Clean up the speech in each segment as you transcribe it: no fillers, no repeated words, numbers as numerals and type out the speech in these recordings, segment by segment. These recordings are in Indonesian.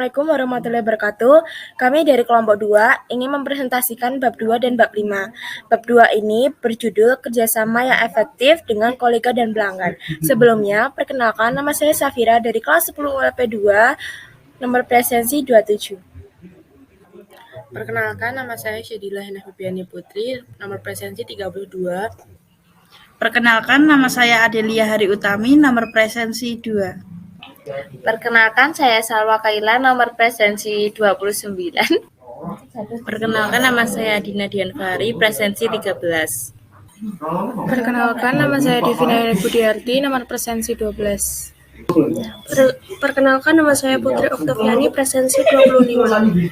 Assalamualaikum warahmatullahi wabarakatuh. Kami dari kelompok 2 ingin mempresentasikan bab 2 dan bab 5. Bab 2 ini berjudul kerjasama yang efektif dengan kolega dan pelanggan. Sebelumnya, perkenalkan nama saya Safira dari kelas 10 ULP 2, nomor presensi 27. Perkenalkan, nama saya Syedilah Hena Febiani Putri, nomor presensi 32. Perkenalkan, nama saya Adelia Hari Utami, nomor presensi 2. Perkenalkan, saya Salwa Kaila, nomor presensi 29. Perkenalkan, nama saya Dina Dianfari, presensi 13. Perkenalkan, nama saya Divina Budiarti, nomor presensi 12. Perkenalkan, nama saya Putri Oktaviani, presensi 25.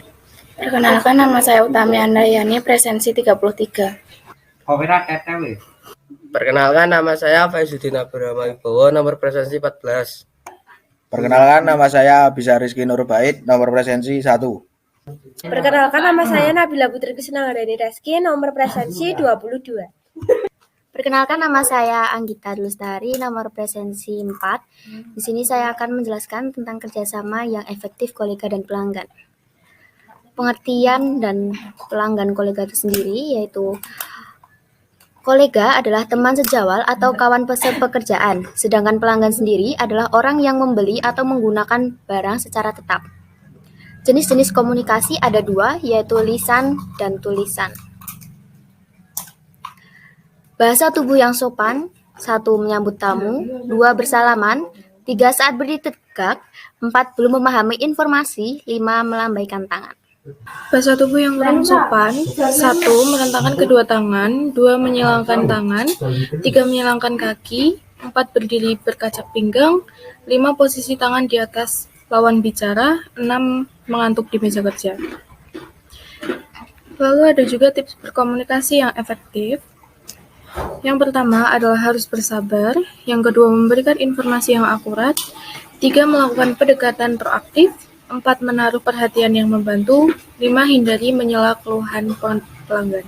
Perkenalkan, nama saya Utami Andayani, presensi 33. Perkenalkan, nama saya Faizuddin Abraham Wibowo, nomor presensi 14. Perkenalkan, nama saya Bisa Rizky Nurbait, nomor presensi 1. Perkenalkan, nama saya Nabila Putri Krisnawardani Reski, nomor presensi 22. Perkenalkan, nama saya Anggita Lustari, nomor presensi 4. Di sini saya akan menjelaskan tentang kerjasama yang efektif kolega dan pelanggan. Pengertian dan pelanggan kolega itu sendiri yaitu kolega adalah teman sejawal atau kawan pekerjaan, sedangkan pelanggan sendiri adalah orang yang membeli atau menggunakan barang secara tetap. Jenis-jenis komunikasi ada 2, yaitu lisan dan tulisan. Bahasa tubuh yang sopan, 1. Menyambut tamu, 2. Bersalaman, 3. Saat berdiri tegak, 4. Belum memahami informasi, 5. Melambaikan tangan. Bahasa tubuh yang kurang sopan: 1. Merentangkan kedua tangan, 2. Menyilangkan tangan, 3. Menyilangkan kaki, 4. Berdiri berkacak pinggang, 5. Posisi tangan di atas lawan bicara, 6. Mengantuk di meja kerja. Lalu ada juga tips berkomunikasi yang efektif. Yang pertama adalah harus bersabar, yang kedua memberikan informasi yang akurat, 3. Melakukan pendekatan proaktif, 4. Menaruh perhatian yang membantu, 5. Hindari menyela keluhan pelanggan.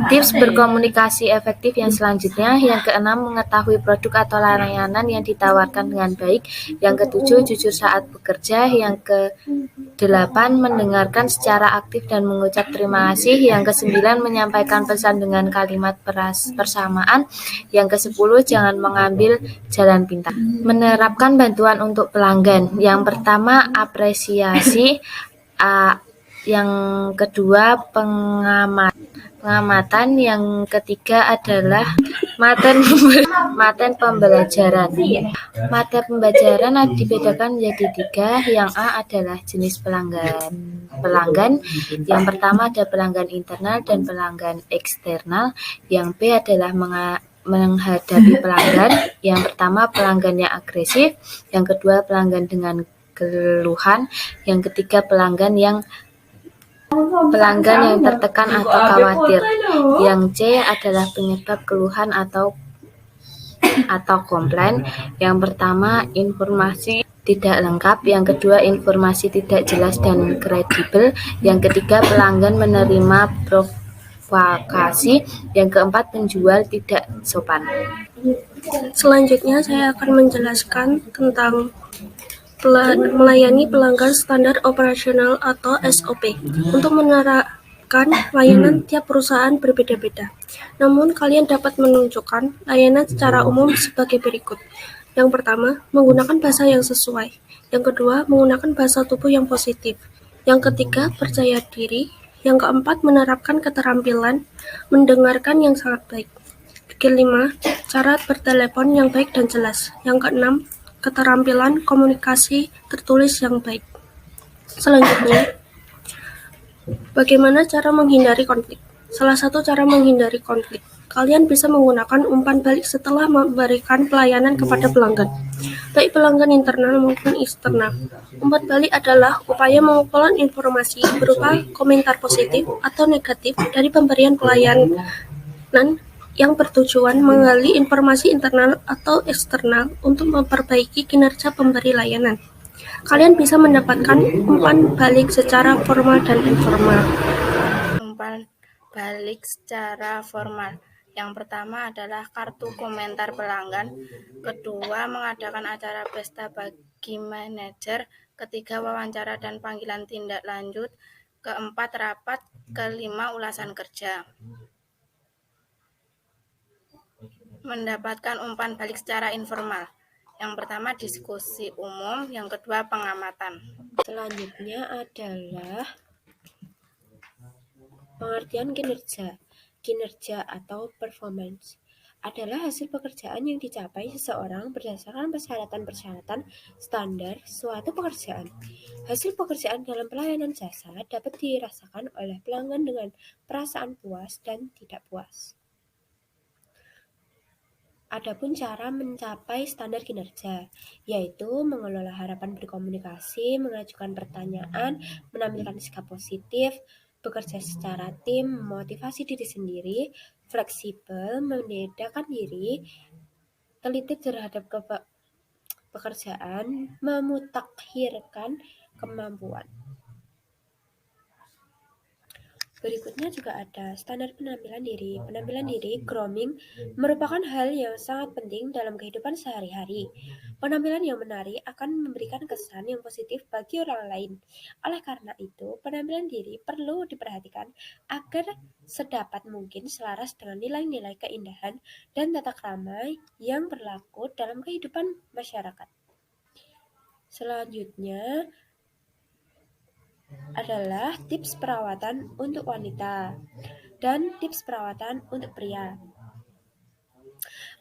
Tips berkomunikasi efektif yang selanjutnya, yang keenam, mengetahui produk atau layanan yang ditawarkan dengan baik, yang ketujuh, jujur saat bekerja, yang ke-8, mendengarkan secara aktif dan mengucap terima kasih, yang ke-9, menyampaikan pesan dengan kalimat persamaan, yang ke-10, jangan mengambil jalan pintas. Menerapkan bantuan untuk pelanggan, yang pertama apresiasi, yang kedua pengamatan, yang ketiga adalah materi pembelajaran. Materi pembelajaran dibedakan menjadi 3. Yang A adalah jenis pelanggan. Yang pertama ada pelanggan internal dan pelanggan eksternal. Yang B adalah menghadapi pelanggan. Yang pertama pelanggan yang agresif, yang kedua pelanggan dengan keluhan, yang ketiga pelanggan yang tertekan atau khawatir. Yang C adalah penyebab keluhan atau komplain. Yang pertama informasi tidak lengkap, yang kedua informasi tidak jelas dan kredibel, yang ketiga pelanggan menerima provokasi, yang keempat penjual tidak sopan. Selanjutnya saya akan menjelaskan tentang melayani pelanggan standar operasional atau SOP. Untuk menerapkan layanan tiap perusahaan berbeda-beda. Namun kalian dapat menunjukkan layanan secara umum sebagai berikut. Yang pertama, menggunakan bahasa yang sesuai. Yang kedua, menggunakan bahasa tubuh yang positif. Yang ketiga, percaya diri. Yang keempat, menerapkan keterampilan mendengarkan yang sangat baik. Kelima, cara bertelepon yang baik dan jelas. Yang keenam, keterampilan komunikasi tertulis yang baik. Selanjutnya, bagaimana cara menghindari konflik? Salah satu cara menghindari konflik, kalian bisa menggunakan umpan balik setelah memberikan pelayanan kepada pelanggan, baik pelanggan internal maupun eksternal. Umpan balik adalah upaya mengumpulkan informasi berupa komentar positif atau negatif dari pemberian pelayanan yang bertujuan menggali informasi internal atau eksternal untuk memperbaiki kinerja pemberi layanan. Kalian bisa mendapatkan umpan balik secara formal dan informal. Umpan balik secara formal. Yang pertama adalah kartu komentar pelanggan. Kedua, mengadakan acara pesta bagi manajer. Ketiga, wawancara dan panggilan tindak lanjut. Keempat, rapat. Kelima, ulasan kerja. Mendapatkan umpan balik secara informal. Yang pertama, diskusi umum. Yang kedua, pengamatan. Selanjutnya adalah pengertian kinerja. Kinerja atau performance adalah hasil pekerjaan yang dicapai seseorang berdasarkan persyaratan-persyaratan standar suatu pekerjaan. Hasil pekerjaan dalam pelayanan jasa dapat dirasakan oleh pelanggan dengan perasaan puas dan tidak puas. Adapun cara mencapai standar kinerja, yaitu mengelola harapan berkomunikasi, mengajukan pertanyaan, menampilkan sikap positif, bekerja secara tim, memotivasi diri sendiri, fleksibel, menyedarkan diri, teliti terhadap pekerjaan, memutakhirkan kemampuan. Berikutnya juga ada standar penampilan diri. Penampilan diri, grooming, merupakan hal yang sangat penting dalam kehidupan sehari-hari. Penampilan yang menarik akan memberikan kesan yang positif bagi orang lain. Oleh karena itu, penampilan diri perlu diperhatikan agar sedapat mungkin selaras dengan nilai-nilai keindahan dan tata krama yang berlaku dalam kehidupan masyarakat. Selanjutnya adalah tips perawatan untuk wanita dan tips perawatan untuk pria.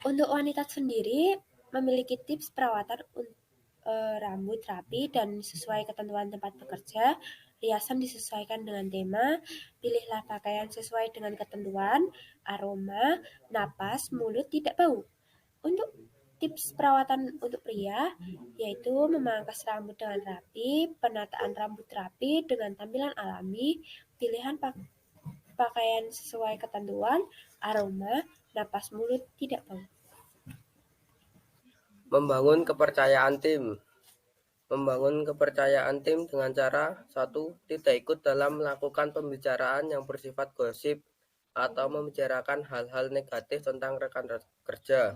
Untuk wanita sendiri memiliki tips perawatan rambut rapi dan sesuai ketentuan tempat bekerja, riasan disesuaikan dengan tema, pilihlah pakaian sesuai dengan ketentuan, aroma, napas, mulut tidak bau. Untuk tips perawatan untuk pria, yaitu memangkas rambut dengan rapi, penataan rambut rapi dengan tampilan alami, pilihan pakaian sesuai ketentuan, aroma, napas, mulut tidak bau. Membangun kepercayaan tim. Membangun kepercayaan tim dengan cara 1. Tidak ikut dalam melakukan pembicaraan yang bersifat gosip atau membicarakan hal-hal negatif tentang rekan kerja.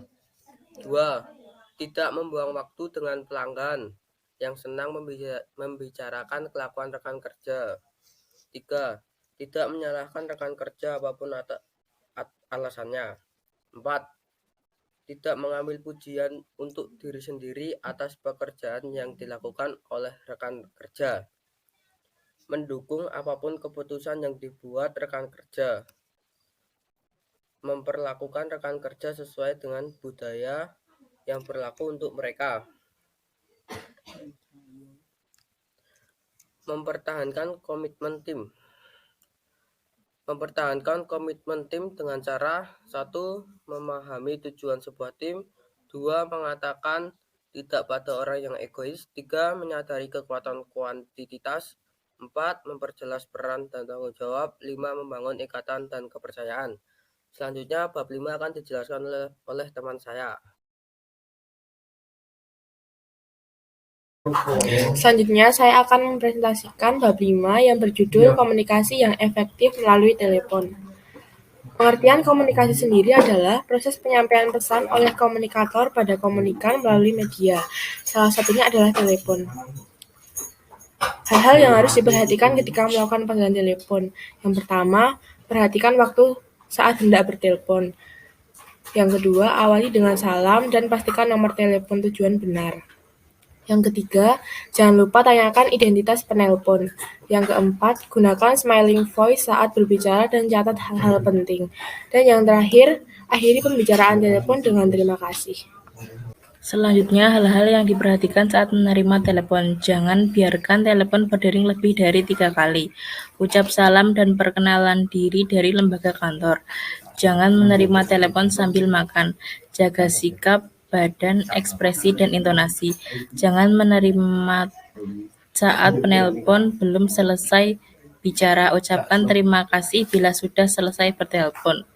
2. Tidak membuang waktu dengan pelanggan yang senang membicarakan kelakuan rekan kerja. 3. Tidak menyalahkan rekan kerja apapun alasannya. 4. Tidak mengambil pujian untuk diri sendiri atas pekerjaan yang dilakukan oleh rekan kerja. Mendukung apapun keputusan yang dibuat rekan kerja. Memperlakukan rekan kerja sesuai dengan budaya yang berlaku untuk mereka. Mempertahankan komitmen tim. Mempertahankan komitmen tim dengan cara 1. Memahami tujuan sebuah tim. 2. Mengatakan tidak pada orang yang egois. 3. Menyadari kekuatan kuantitas. 4. Memperjelas peran dan tanggung jawab. 5. Membangun ikatan dan kepercayaan. Selanjutnya bab 5 akan dijelaskan oleh teman saya. Selanjutnya, saya akan mempresentasikan bab 5 yang berjudul komunikasi yang efektif melalui telepon. Pengertian komunikasi sendiri adalah proses penyampaian pesan oleh komunikator pada komunikan melalui media. Salah satunya adalah telepon. Hal-hal yang harus diperhatikan ketika melakukan panggilan telepon. Yang pertama, perhatikan waktu saat hendak bertelepon. Yang kedua, awali dengan salam dan pastikan nomor telepon tujuan benar. Yang ketiga, jangan lupa tanyakan identitas penelpon. Yang keempat, gunakan smiling voice saat berbicara dan catat hal-hal penting. Dan yang terakhir, akhiri pembicaraan telepon dengan terima kasih. Selanjutnya, hal-hal yang diperhatikan saat menerima telepon. Jangan biarkan telepon berdering lebih dari 3 kali. Ucap salam dan perkenalan diri dari lembaga kantor. Jangan menerima telepon sambil makan. Jaga sikap, badan, ekspresi, dan intonasi. Jangan menerima saat penelpon belum selesai bicara. Ucapkan terima kasih bila sudah selesai bertelepon.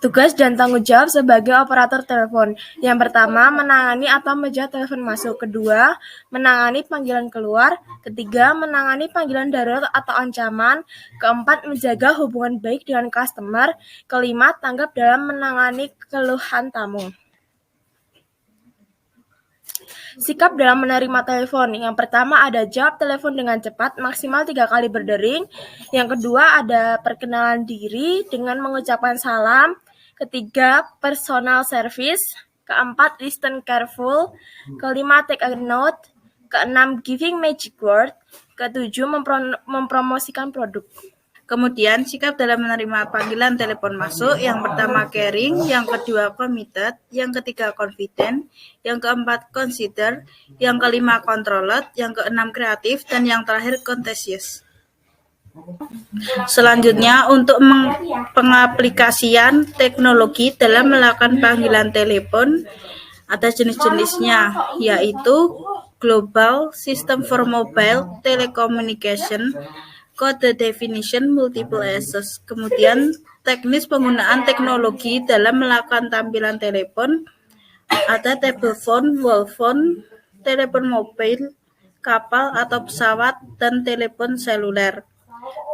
Tugas dan tanggung jawab sebagai operator telepon. Yang pertama, menangani atau menjawab telepon masuk. Kedua, menangani panggilan keluar. Ketiga, menangani panggilan darurat atau ancaman. Keempat, menjaga hubungan baik dengan customer. Kelima, tanggap dalam menangani keluhan tamu. Sikap dalam menerima telepon. Yang pertama ada jawab telepon dengan cepat, maksimal 3 kali berdering. Yang kedua ada perkenalan diri dengan mengucapkan salam. Ketiga, personal service. Keempat, listen careful. Kelima, take a note. Keenam, giving magic word. Ketujuh, mempromosikan produk. Kemudian, sikap dalam menerima panggilan telepon masuk, yang pertama caring, yang kedua committed, yang ketiga confident, yang keempat consider, yang kelima controlled, yang keenam kreatif, dan yang terakhir contagious. Selanjutnya, untuk pengaplikasian teknologi dalam melakukan panggilan telepon, ada jenis-jenisnya, yaitu Global System for Mobile Telecommunication, Code Definition, Multiple Access. Kemudian, teknis penggunaan teknologi dalam melakukan tampilan telepon, ada telephone, wall phone, telepon mobil, kapal atau pesawat, dan telepon seluler.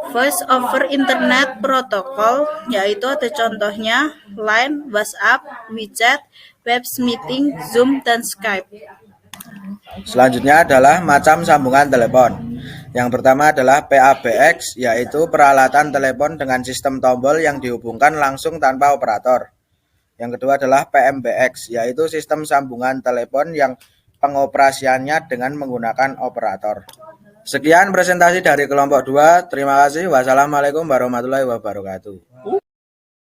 Voice over Internet Protocol, yaitu ada contohnya Line, WhatsApp, WeChat, Webs Meeting, Zoom, dan Skype. Selanjutnya adalah macam sambungan telepon. Yang pertama adalah PABX, yaitu peralatan telepon dengan sistem tombol yang dihubungkan langsung tanpa operator. Yang kedua adalah PMBX, yaitu sistem sambungan telepon yang pengoperasiannya dengan menggunakan operator. Sekian presentasi dari kelompok 2. Terima kasih. Wassalamualaikum warahmatullahi wabarakatuh.